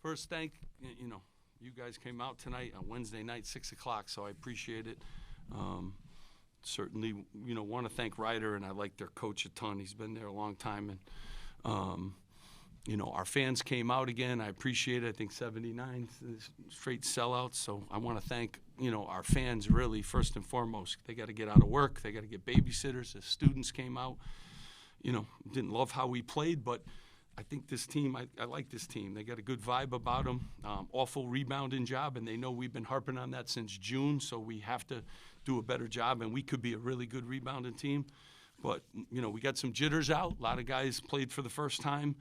first thank, you guys came out tonight on Wednesday night, 6 o'clock, so I appreciate it. Certainly, want to thank Ryder, and I like their coach a ton. He's been there a long time, and our fans came out again. I appreciate it. I think 79 straight sellouts. So I want to thank, our fans really first and foremost. They got to get out of work. They got to get babysitters. The students came out. Didn't love how we played, but I think this team, I like this team. They got a good vibe about them. Awful rebounding job, and they know we've been harping on that since June, so we have to do a better job, and we could be a really good rebounding team. But, we got some jitters out. A lot of guys played for the first time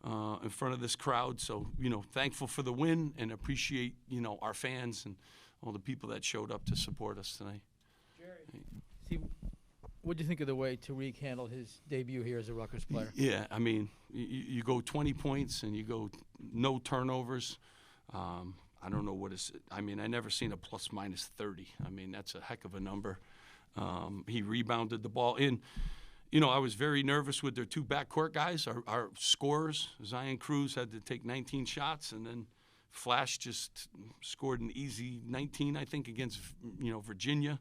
in front of this crowd. So, thankful for the win and appreciate, our fans and all the people that showed up to support us tonight. Jerry. See, what do you think of the way Tariq handled his debut here as a Rutgers player? Yeah, I mean, you go 20 points and you go no turnovers. I don't know what is. I mean, I never seen a plus minus 30. I mean, that's a heck of a number. He rebounded the ball in. I was very nervous with their two backcourt guys, our scorers. Zion Cruz had to take 19 shots, and then Flash just scored an easy 19, I think, against, Virginia.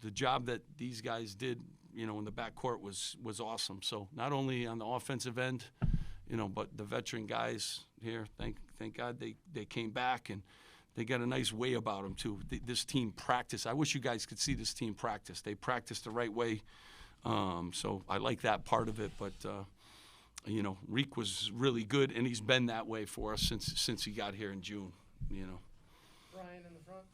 The job that these guys did, in the backcourt was awesome. So not only on the offensive end, but the veteran guys here, thank God they came back, and they got a nice way about them, too. This team practiced. I wish you guys could see this team practice. They practiced the right way. So I like that part of it, but Reek was really good, and he's been that way for us since he got here in June. Brian in the front.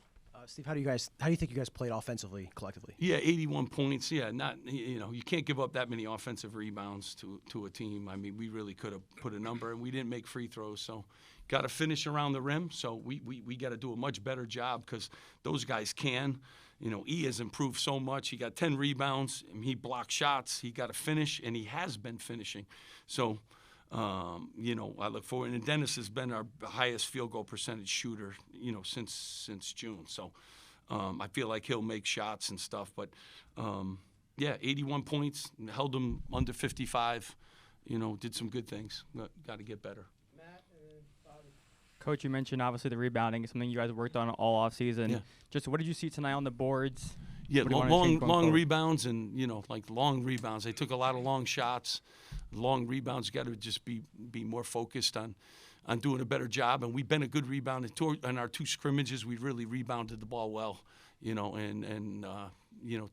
Steve, how do you think you guys played offensively collectively? Yeah, 81 points. Yeah, you can't give up that many offensive rebounds to a team. I mean, we really could have put a number, and we didn't make free throws, so got to finish around the rim. So we got to do a much better job because those guys can. E has improved so much. He got 10 rebounds. He blocked shots. He got to finish, and he has been finishing. So, I look forward. And Dennis has been our highest field goal percentage shooter, since June. So I feel like he'll make shots and stuff. But, 81 points, held them under 55, did some good things. Got to get better. Coach, you mentioned obviously the rebounding is something you guys worked on all offseason. Yeah. Just what did you see tonight on the boards? Yeah, long rebounds and, long rebounds. They took a lot of long shots. Long rebounds, got to just be more focused on doing a better job. And we've been a good rebounder. In our two scrimmages, we really rebounded the ball well, and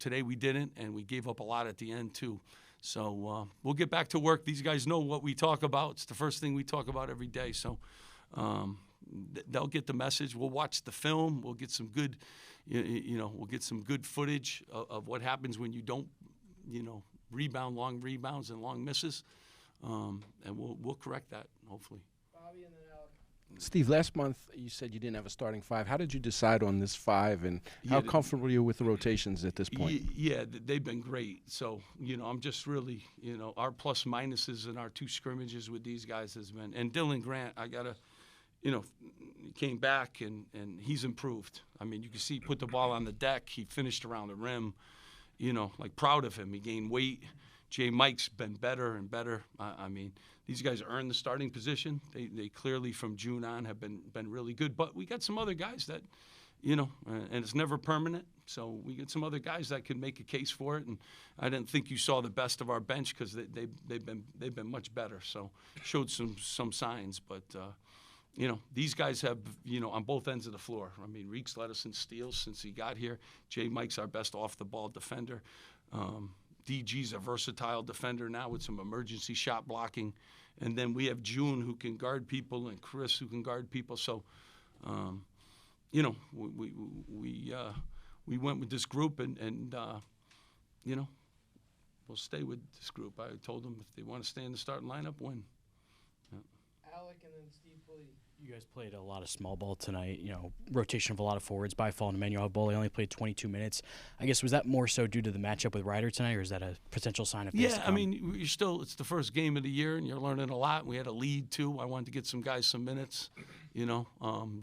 today we didn't, and we gave up a lot at the end too. So we'll get back to work. These guys know what we talk about. It's the first thing we talk about every day. So they'll get the message. We'll watch the film. We'll get some good, we'll get some good footage of what happens when you don't, rebound, long rebounds and long misses, and we'll correct that hopefully. Bobby and then Alec. Steve, last month you said you didn't have a starting five. How did you decide on this five, and how comfortable are you with the rotations at this point? Yeah, they've been great. So, I'm just really, our plus minuses in our two scrimmages with these guys has been, and Dylan Grant, I got to, he came back and he's improved. I mean, you can see he put the ball on the deck. He finished around the rim, proud of him. He gained weight. Jay Mike's been better and better. I mean, these guys earned the starting position. They clearly from June on have been really good. But we got some other guys that, and it's never permanent. So we get some other guys that could make a case for it. And I didn't think you saw the best of our bench because they've been much better. So showed some signs, but. These guys have, on both ends of the floor. I mean, Reeks led us in steals since he got here. Jay Mike's our best off-the-ball defender. DG's a versatile defender now with some emergency shot blocking. And then we have June who can guard people and Chris who can guard people. So, we went with this group and we'll stay with this group. I told them if they want to stay in the starting lineup, win. Alec and then Steve Pulley. You guys played a lot of small ball tonight, rotation of a lot of forwards. By fall and Emmanuel Boley only played 22 minutes. I guess, was that more so due to the matchup with Ryder tonight, or is that a potential sign of things to come? I mean, it's the first game of the year, and you're learning a lot. We had a lead, too. I wanted to get some guys some minutes,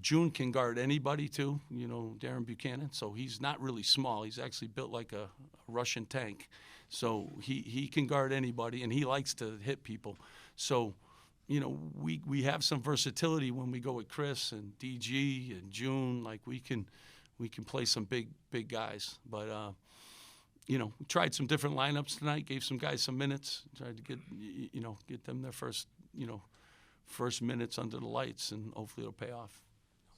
June can guard anybody, too, Darren Buchanan. So he's not really small. He's actually built like a Russian tank. So he can guard anybody, and he likes to hit people. So, you know, we have some versatility when we go with Chris and DG and June. Like we can play some big guys. But you know, we tried some different lineups tonight. Gave some guys some minutes. Tried to get them their first minutes under the lights, and hopefully it'll pay off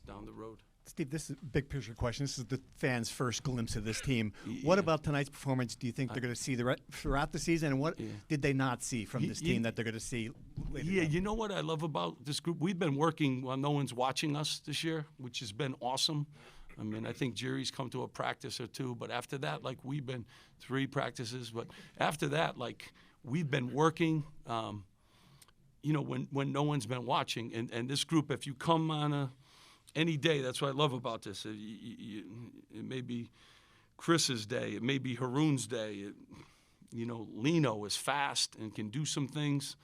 down the road. Steve, this is a big picture question. This is the fans' first glimpse of this team. What about tonight's performance do you think they're going to see throughout the season, and what did they not see from this team that they're going to see later? Yeah, you know what I love about this group? We've been working while no one's watching us this year, which has been awesome. I mean, I think Jerry's come to a practice or two, but after that, like, we've been 3 practices. But after that, like, we've been working, you know, when no one's been watching. And this group, if you come on any day, that's what I love about this. It may be Chris's day. It may be Haroon's day. You know, Lino is fast and can do some things.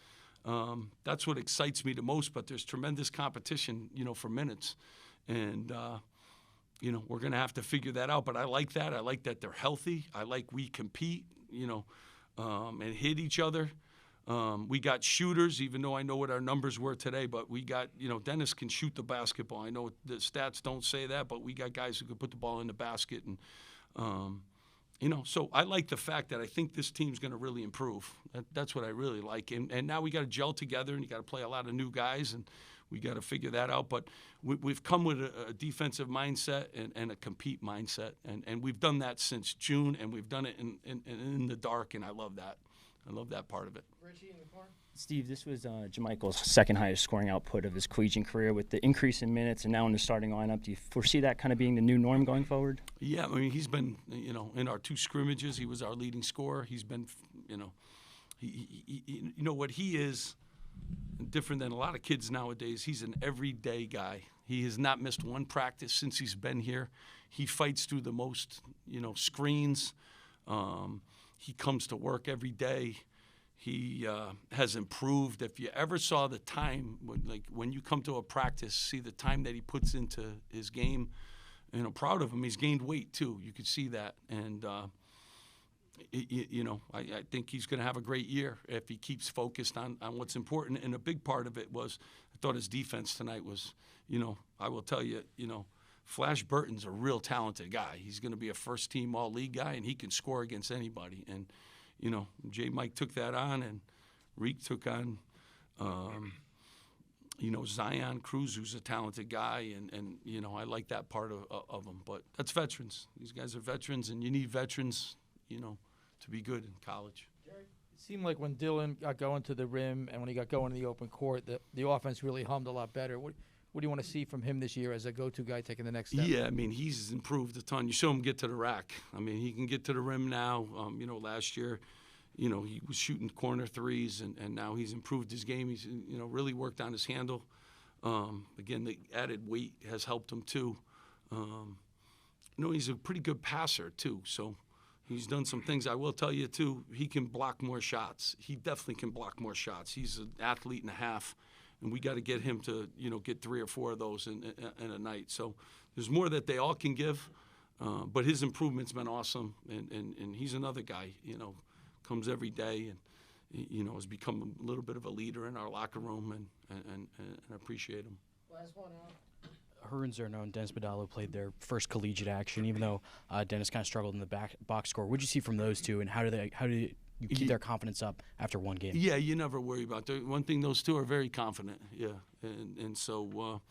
That's what excites me the most, but there's tremendous competition, you know, for minutes. And, you know, we're going to have to figure that out. But I like that. I like that they're healthy. I like we compete, you know, and hit each other. We got shooters, even though I know what our numbers were today, but we got, you know, Dennis can shoot the basketball. I know the stats don't say that, but we got guys who can put the ball in the basket. And, you know, so I like the fact that I think this team's going to really improve. That's what I really like. And now we got to gel together, and you got to play a lot of new guys, and we got to figure that out. But we've come with a defensive mindset and a compete mindset, and we've done that since June, and we've done it in the dark, and I love that. I love that part of it. Richie in the corner. Steve, this was Jamichael's second highest scoring output of his collegiate career. With the increase in minutes and now in the starting lineup, do you foresee that kind of being the new norm going forward? Yeah, I mean, he's been, you know, in our 2 scrimmages, he was our leading scorer. He's been, you know, you know what he is different than a lot of kids nowadays. He's an everyday guy. He has not missed one practice since he's been here. He fights through the most, you know, screens. He comes to work every day. He has improved. If you ever saw the time, when you come to a practice, see the time that he puts into his game, and I'm proud of him. He's gained weight too. You could see that, and you know, I think he's going to have a great year if he keeps focused on what's important. And a big part of it was, I thought his defense tonight was, you know, I will tell you, you know, Flash Burton's a real talented guy. He's going to be a first-team all-league guy, and he can score against anybody. And, you know, J. Mike took that on, and Reek took on, you know, Zion Cruz, who's a talented guy. And you know, I like that part of him. But that's veterans. These guys are veterans, and you need veterans, you know, to be good in college. It seemed like when Dylan got going to the rim and when he got going in the open court, the offense really hummed a lot better. What do you want to see from him this year as a go-to guy taking the next step? Yeah, I mean, he's improved a ton. You saw him get to the rack. I mean, he can get to the rim now. You know, last year, you know, he was shooting corner threes, and now he's improved his game. He's, you know, really worked on his handle. Again, the added weight has helped him too. You know, he's a pretty good passer too, so he's done some things. I will tell you too, he can block more shots. He definitely can block more shots. He's an athlete and a half. And we got to get him to, you know, get 3 or 4 of those in a night. So there's more that they all can give, but his improvement's been awesome. And he's another guy, you know, comes every day and, you know, has become a little bit of a leader in our locker room, and I appreciate him. Last one out. Haroon Zerno and Dennis Badalo played their first collegiate action, even though Dennis kind of struggled in the box score. What did you see from those two, and how do you keep their confidence up after one game? Yeah, you never worry about that. One thing, those two are very confident. Yeah, and so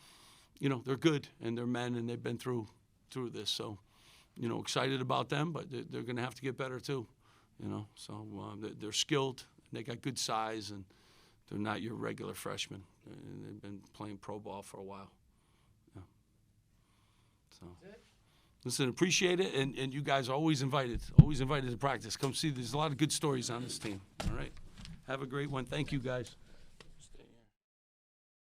you know, they're good, and they're men, and they've been through this. So, you know, excited about them, but they're going to have to get better too. You know, so they're skilled, and they got good size, and they're not your regular freshmen. They've been playing pro ball for a while. Yeah. So. Listen, appreciate it, and you guys are always invited to practice. Come see. There's a lot of good stories on this team. All right. Have a great one. Thank you, guys.